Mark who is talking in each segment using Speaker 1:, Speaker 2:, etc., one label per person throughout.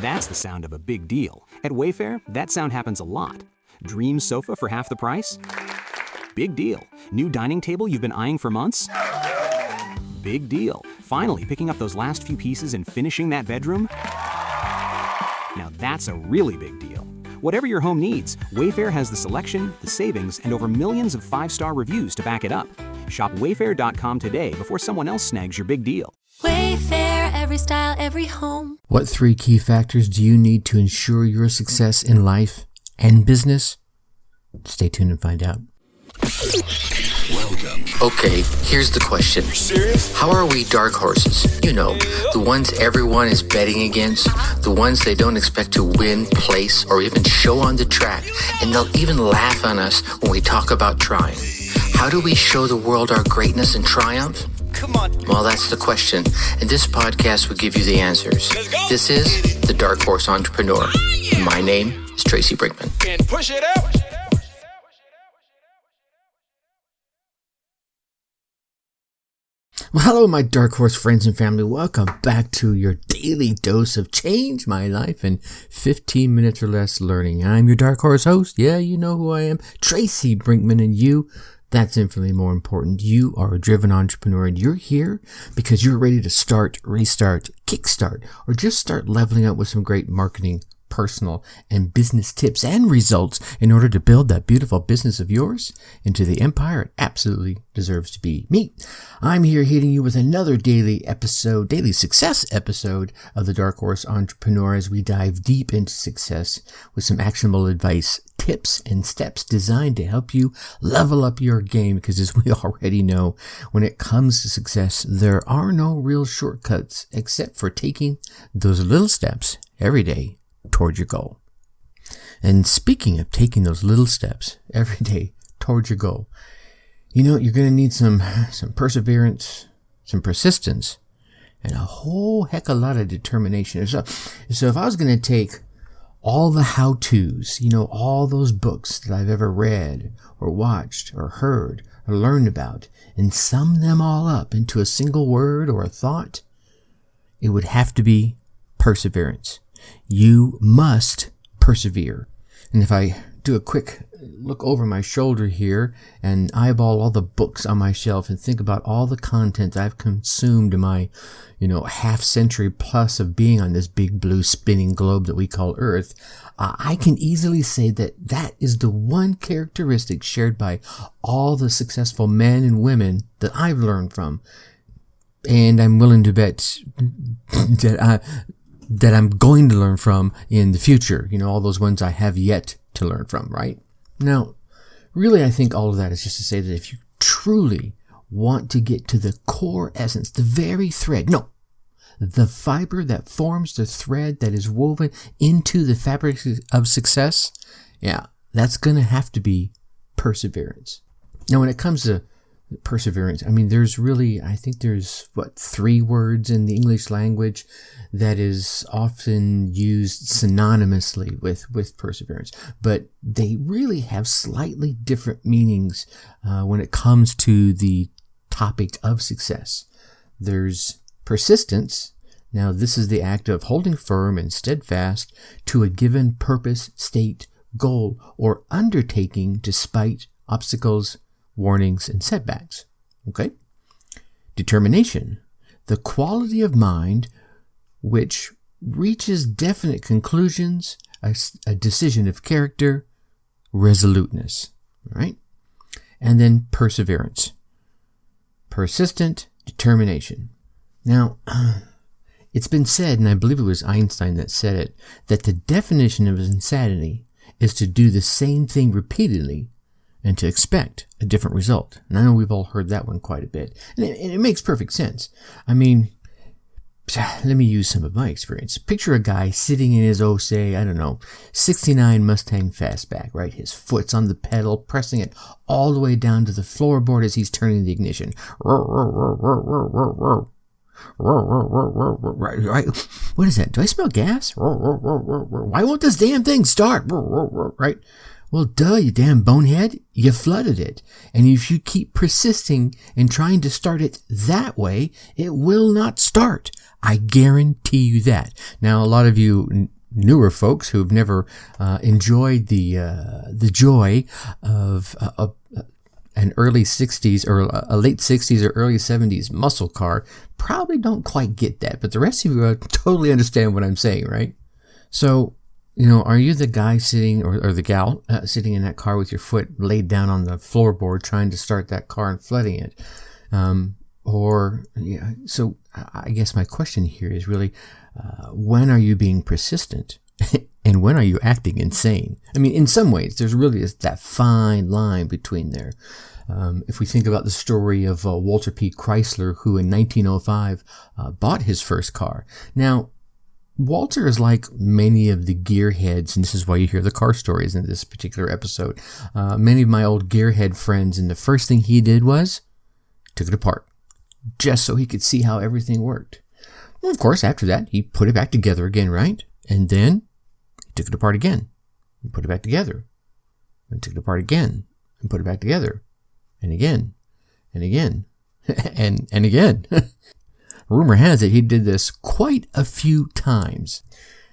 Speaker 1: That's the sound of a big deal. At Wayfair, that sound happens a lot. Dream sofa for half the price? Big deal. New dining table you've been eyeing for months? Big deal. Finally picking up those last few pieces and finishing that bedroom? Now that's a really big deal. Whatever your home needs, Wayfair has the selection, the savings, and over millions of 5-star reviews to back it up. Shop Wayfair.com today before someone else snags your big deal.
Speaker 2: Wayfair, every style, every home.
Speaker 3: What 3 key factors do you need to ensure your success in life and business? Stay tuned and find out.
Speaker 4: Welcome.
Speaker 3: Okay, here's the question.
Speaker 4: You serious?
Speaker 3: How are we dark horses? You know, the ones everyone is betting against, the ones they don't expect to win, place, or even show on the track, and they'll even laugh on us when we talk about trying. How do we show the world our greatness and triumph?
Speaker 4: Come on.
Speaker 3: Well, that's the question, and this podcast will give you the answers.
Speaker 4: Let's go.
Speaker 3: This is The Dark Horse Entrepreneur. My name is Tracy Brinkman.
Speaker 4: And push it out.
Speaker 3: Well, hello, my Dark Horse friends and family. Welcome back to your daily dose of change my life in 15 minutes or less learning. I'm your Dark Horse host. Yeah, you know who I am, Tracy Brinkman, and you, that's infinitely more important. You are a driven entrepreneur, and you're here because you're ready to start, restart, kickstart, or just start leveling up with some great marketing, personal, and business tips and results in order to build that beautiful business of yours into the empire it absolutely deserves to be. Me, I'm here hitting you with another daily success episode of the Dark Horse Entrepreneur as we dive deep into success with some actionable advice, tips, and steps designed to help you level up your game, because as we already know, when it comes to success, there are no real shortcuts except for taking those little steps every day toward your goal. And speaking of taking those little steps every day toward your goal, you know, you're going to need some perseverance, some persistence, and a whole heck of a lot of determination. So if I was going to take all the how-tos, you know, all those books that I've ever read or watched or heard or learned about, and sum them all up into a single word or a thought, it would have to be perseverance. You must persevere. And if I do a quick look over my shoulder here and eyeball all the books on my shelf and think about all the content I've consumed in my, half century plus of being on this big blue spinning globe that we call Earth, I can easily say that is the one characteristic shared by all the successful men and women that I've learned from. And I'm willing to bet that I'm going to learn from in the future. All those ones I have yet to learn from, right? Now, really, I think all of that is just to say that if you truly want to get to the core essence, the very thread, the fiber that forms the thread that is woven into the fabric of success, that's going to have to be perseverance. Now, when it comes to perseverance, there's 3 words in the English language that is often used synonymously with perseverance, but they really have slightly different meanings when it comes to the topic of success. There's persistence. Now, this is the act of holding firm and steadfast to a given purpose, state, goal, or undertaking despite obstacles, warnings, and setbacks. Okay? Determination, the quality of mind which reaches definite conclusions, a decision of character, resoluteness. Right? And then perseverance, persistent determination. Now, it's been said, and I believe it was Einstein that said it, that the definition of insanity is to do the same thing repeatedly and to expect a different result. And I know we've all heard that one quite a bit. And it makes perfect sense. Let me use some of my experience. Picture a guy sitting in his, 69 Mustang Fastback, right? His foot's on the pedal, pressing it all the way down to the floorboard as he's turning the ignition. Right? What is that? Do I smell gas? Why won't this damn thing start? Right? Well, duh, you damn bonehead. You flooded it. And if you keep persisting and trying to start it that way, it will not start. I guarantee you that. Now, a lot of you newer folks who've never enjoyed the joy of an early 60s or a late 60s or early 70s muscle car probably don't quite get that, but the rest of you totally understand what I'm saying, right? So, are you the guy sitting or the gal sitting in that car with your foot laid down on the floorboard trying to start that car and flooding it? So I guess my question here is really, when are you being persistent? And when are you acting insane? I mean, in some ways, there's really that fine line between there. If we think about the story of Walter P. Chrysler, who in 1905 bought his first car. Now, Walter is like many of the gearheads, and this is why you hear the car stories in this particular episode. Many of my old gearhead friends, and the first thing he did was took it apart, just so he could see how everything worked. Well, of course, after that, he put it back together again, right? And then he took it apart again and put it back together and took it apart again and put it back together and again and again and again. Rumor has it he did this quite a few times.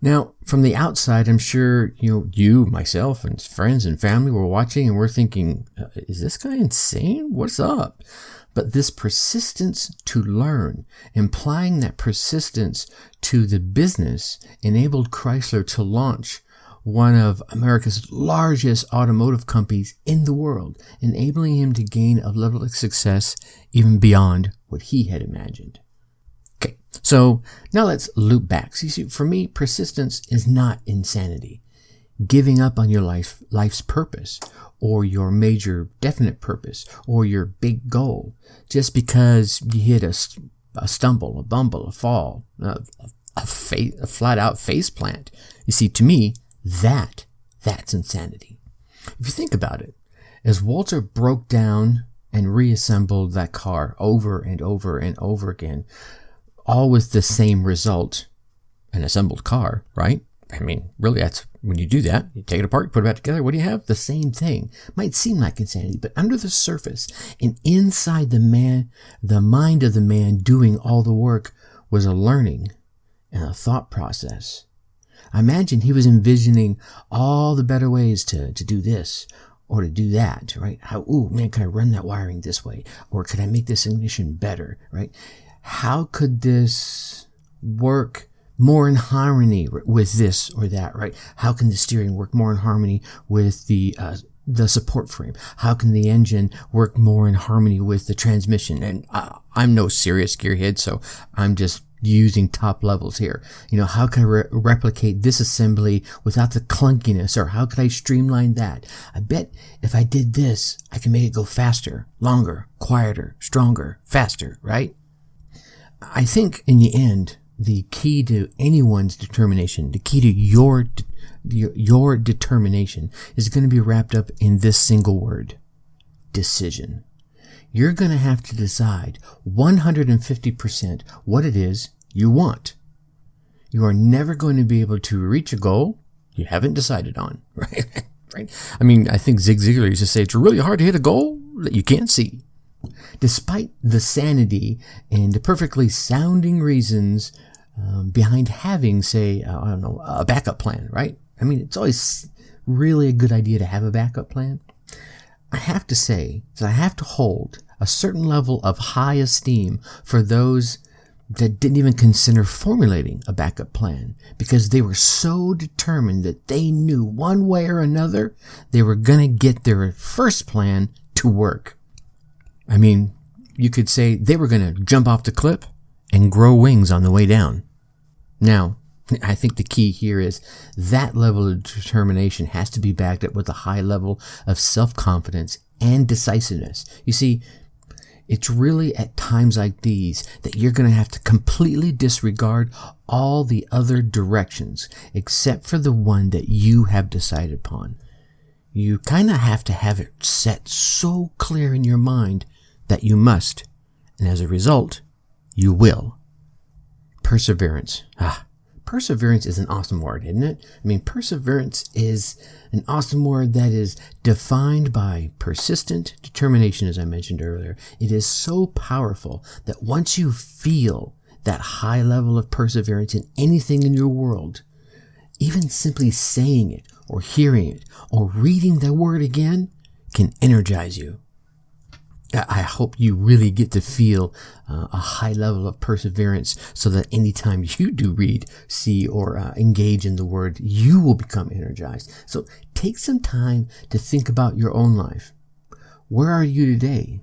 Speaker 3: Now, from the outside, I'm sure you, myself, and friends and family were watching and we're thinking, is this guy insane? What's up? But this persistence to learn, applying that persistence to the business, enabled Chrysler to launch one of America's largest automotive companies in the world, enabling him to gain a level of success even beyond what he had imagined. Okay, so now let's loop back. See, for me, persistence is not insanity. Giving up on your life's purpose, or your major definite purpose, or your big goal, just because you hit a stumble, a bumble, a fall, a flat out face plant. You see, to me, that's insanity. If you think about it, as Walter broke down and reassembled that car over and over and over again, all with the same result, an assembled car, right? I mean, really, that's when you do that, you take it apart, put it back together, what do you have? The same thing. Might seem like insanity, but under the surface and inside the mind of the man doing all the work was a learning and a thought process. I imagine he was envisioning all the better ways to do this or to do that, right? Can I run that wiring this way? Or could I make this ignition better, right? How could this work more in harmony with this or that, right? How can the steering work more in harmony with the support frame? How can the engine work more in harmony with the transmission? And I'm no serious gearhead, so I'm just using top levels here. How can I replicate this assembly without the clunkiness, or how could I streamline that? I bet if I did this, I can make it go faster, longer, quieter, stronger, faster, right? I think in the end, the key to anyone's determination, the key to your determination is going to be wrapped up in this single word: decision. You're going to have to decide 150% what it is you want. You are never going to be able to reach a goal you haven't decided on, right? Right? I mean, I think Zig Ziglar used to say it's really hard to hit a goal that you can't see. Despite the sanity and the perfectly sounding reasons behind having, say, a backup plan, right? I mean, it's always really a good idea to have a backup plan. I have to say that I have to hold a certain level of high esteem for those that didn't even consider formulating a backup plan, because they were so determined that they knew one way or another they were going to get their first plan to work. I mean, you could say they were going to jump off the cliff and grow wings on the way down. Now, I think the key here is that level of determination has to be backed up with a high level of self-confidence and decisiveness. You see, it's really at times like these that you're going to have to completely disregard all the other directions except for the one that you have decided upon. You kind of have to have it set so clear in your mind that you must, and as a result, you will. Perseverance. Perseverance is an awesome word, isn't it? I mean, perseverance is an awesome word that is defined by persistent determination, as I mentioned earlier. It is so powerful that once you feel that high level of perseverance in anything in your world, even simply saying it or hearing it or reading the word again can energize you. I hope you really get to feel a high level of perseverance so that anytime you do read, see, or engage in the word, you will become energized. So take some time to think about your own life. Where are you today?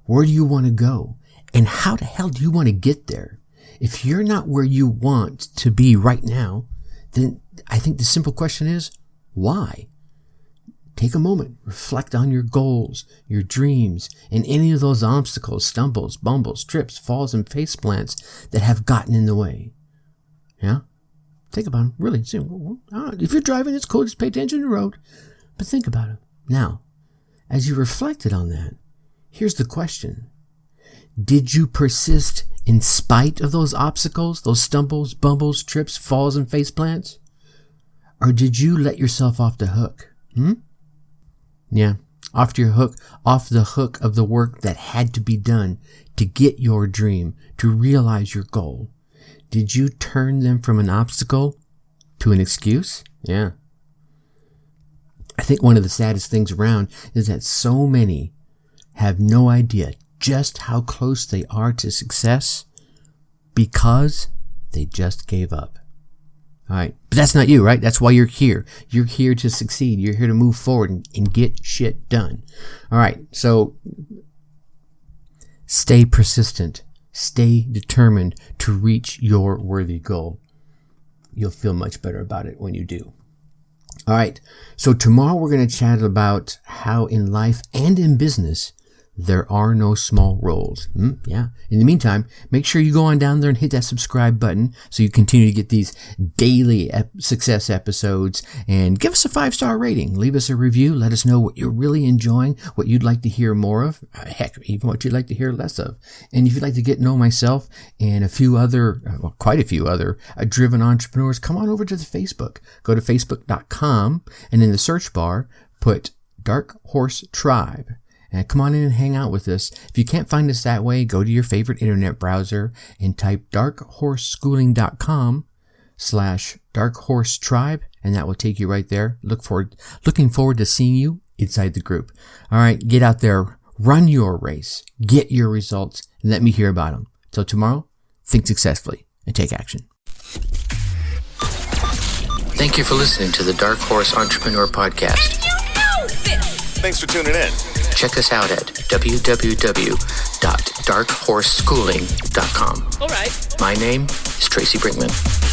Speaker 3: Where do you want to go? And how the hell do you want to get there? If you're not where you want to be right now, then I think the simple question is, why? Take a moment, reflect on your goals, your dreams, and any of those obstacles, stumbles, bumbles, trips, falls, and face plants that have gotten in the way. Yeah? Think about them. Really. If you're driving, it's cool. Just pay attention to the road. But think about it. Now, as you reflected on that, here's the question. Did you persist in spite of those obstacles, those stumbles, bumbles, trips, falls, and face plants? Or did you let yourself off the hook? Yeah, off the hook of the work that had to be done to get your dream, to realize your goal. Did you turn them from an obstacle to an excuse? Yeah. I think one of the saddest things around is that so many have no idea just how close they are to success because they just gave up. All right. But that's not you, right? That's why you're here. You're here to succeed. You're here to move forward and get shit done. All right. So stay persistent. Stay determined to reach your worthy goal. You'll feel much better about it when you do. All right. So tomorrow we're going to chat about how in life and in business there are no small roles. Yeah. In the meantime, make sure you go on down there and hit that subscribe button so you continue to get these daily success episodes, and give us a 5-star rating. Leave us a review. Let us know what you're really enjoying, what you'd like to hear more of, heck, even what you'd like to hear less of. And if you'd like to get to know myself and quite a few other driven entrepreneurs, come on over to the Facebook. Go to facebook.com and in the search bar, put Dark Horse Tribe. And come on in and hang out with us. If you can't find us that way, go to your favorite internet browser and type darkhorseschooling.com/darkhorsetribe, and that will take you right there. Looking forward to seeing you inside the group. All right, get out there, run your race, get your results, and let me hear about them. Till tomorrow, think successfully and take action. Thank you for listening to the Dark Horse Entrepreneur Podcast.
Speaker 4: And you know this!
Speaker 5: Thanks for tuning in.
Speaker 3: Check us out at www.darkhorseschooling.com.
Speaker 4: All right.
Speaker 3: My name is Tracy Brinkman.